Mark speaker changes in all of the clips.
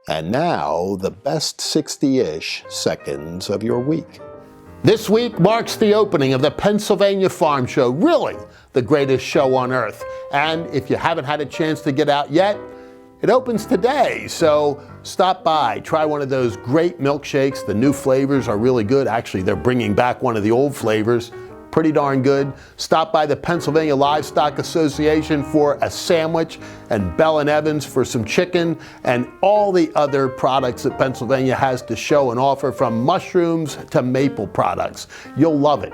Speaker 1: And now, the best 60-ish seconds of your week. This week marks the opening of the Pennsylvania Farm Show, really the greatest show on earth. And if you haven't had a chance to get out yet, it opens today, so stop by, try one of those great milkshakes. The new flavors are really good. Actually, they're bringing back one of the old flavors. Pretty darn good. Stop by the Pennsylvania Livestock Association for a sandwich, and Bell & Evans for some chicken, and all the other products that Pennsylvania has to show and offer, from mushrooms to maple products. You'll love it.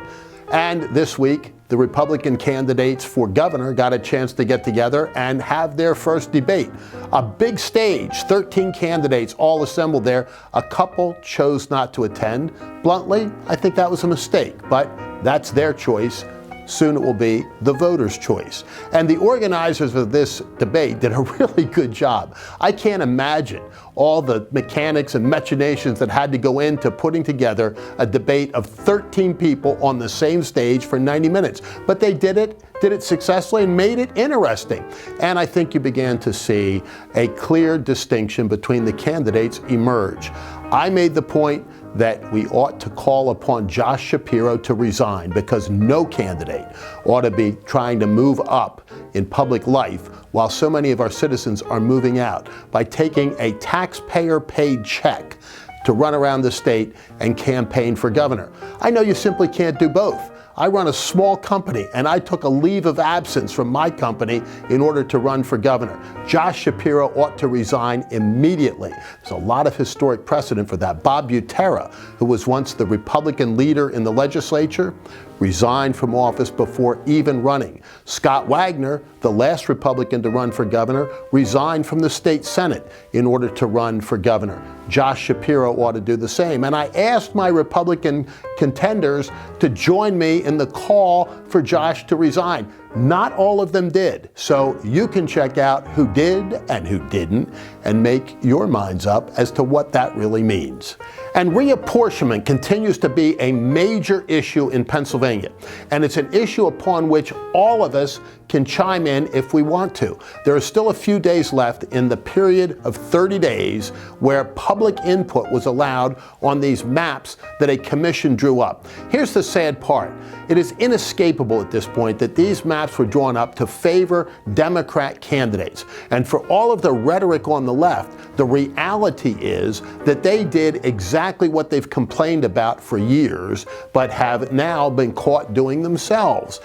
Speaker 1: And this week, the Republican candidates for governor got a chance to get together and have their first debate. A big stage, 13 candidates all assembled there. A couple chose not to attend. Bluntly, I think that was a mistake, but that's their choice. Soon it will be the voters' choice. And the organizers of this debate did a really good job. I can't imagine all the mechanics and machinations that had to go into putting together a debate of 13 people on the same stage for 90 minutes. But they did it successfully, and made it interesting. And I think you began to see a clear distinction between the candidates emerge. I made the point that we ought to call upon Josh Shapiro to resign, because no candidate ought to be trying to move up in public life while so many of our citizens are moving out by taking a taxpayer-paid check to run around the state and campaign for governor. I know you simply can't do both. I run a small company, and I took a leave of absence from my company in order to run for governor. Josh Shapiro ought to resign immediately. There's a lot of historic precedent for that. Bob Butera, who was once the Republican leader in the legislature, resigned from office before even running. Scott Wagner, the last Republican to run for governor, resigned from the state Senate in order to run for governor. Josh Shapiro ought to do the same. And I asked my Republican contenders to join me in the call for Josh to resign. Not all of them did. So you can check out who did and who didn't and make your minds up as to what that really means. And reapportionment continues to be a major issue in Pennsylvania. And it's an issue upon which all of us can chime in if we want to. There are still a few days left in the period of 30 days where public input was allowed on these maps that a commission drew up. Here's the sad part. It is inescapable at this point that these maps were drawn up to favor Democrat candidates. And for all of the rhetoric on the left, the reality is that they did exactly what they've complained about for years, but have now been caught doing themselves.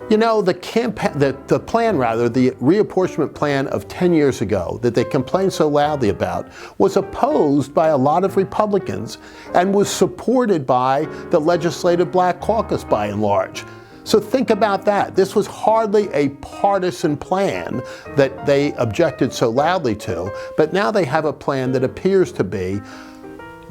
Speaker 1: You know, the reapportionment plan of 10 years ago that they complained so loudly about was opposed by a lot of Republicans and was supported by the Legislative Black Caucus by and large. So think about that. This was hardly a partisan plan that they objected so loudly to, but now they have a plan that appears to be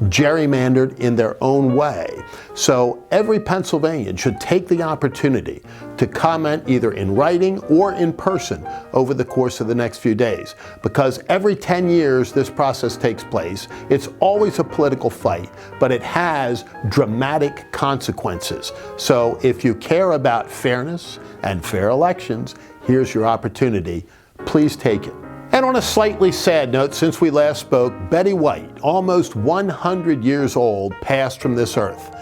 Speaker 1: gerrymandered in their own way. So every Pennsylvanian should take the opportunity to comment either in writing or in person over the course of the next few days. Because every 10 years this process takes place, it's always a political fight, but it has dramatic consequences. So if you care about fairness and fair elections, here's your opportunity. Please take it. And on a slightly sad note, since we last spoke, Betty White, almost 100 years old, passed from this earth.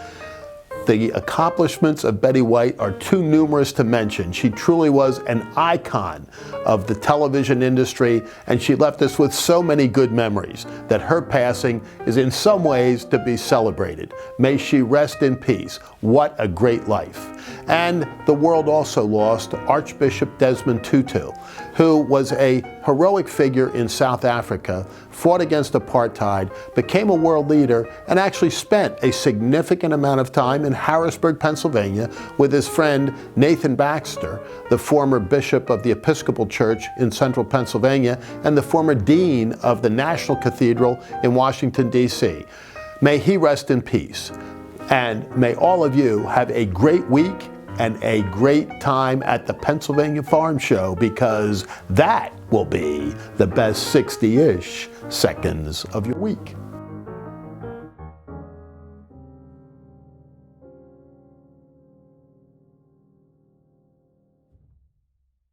Speaker 1: The accomplishments of Betty White are too numerous to mention. She truly was an icon of the television industry, and she left us with so many good memories that her passing is in some ways to be celebrated. May she rest in peace. What a great life. And the world also lost Archbishop Desmond Tutu, who was a heroic figure in South Africa, fought against apartheid, became a world leader, and actually spent a significant amount of time in Harrisburg, Pennsylvania, with his friend Nathan Baxter, the former bishop of the Episcopal Church in central Pennsylvania and the former dean of the National Cathedral in Washington, D.C. May he rest in peace. And may all of you have a great week and a great time at the Pennsylvania Farm Show, because that will be the best 60-ish seconds of your week.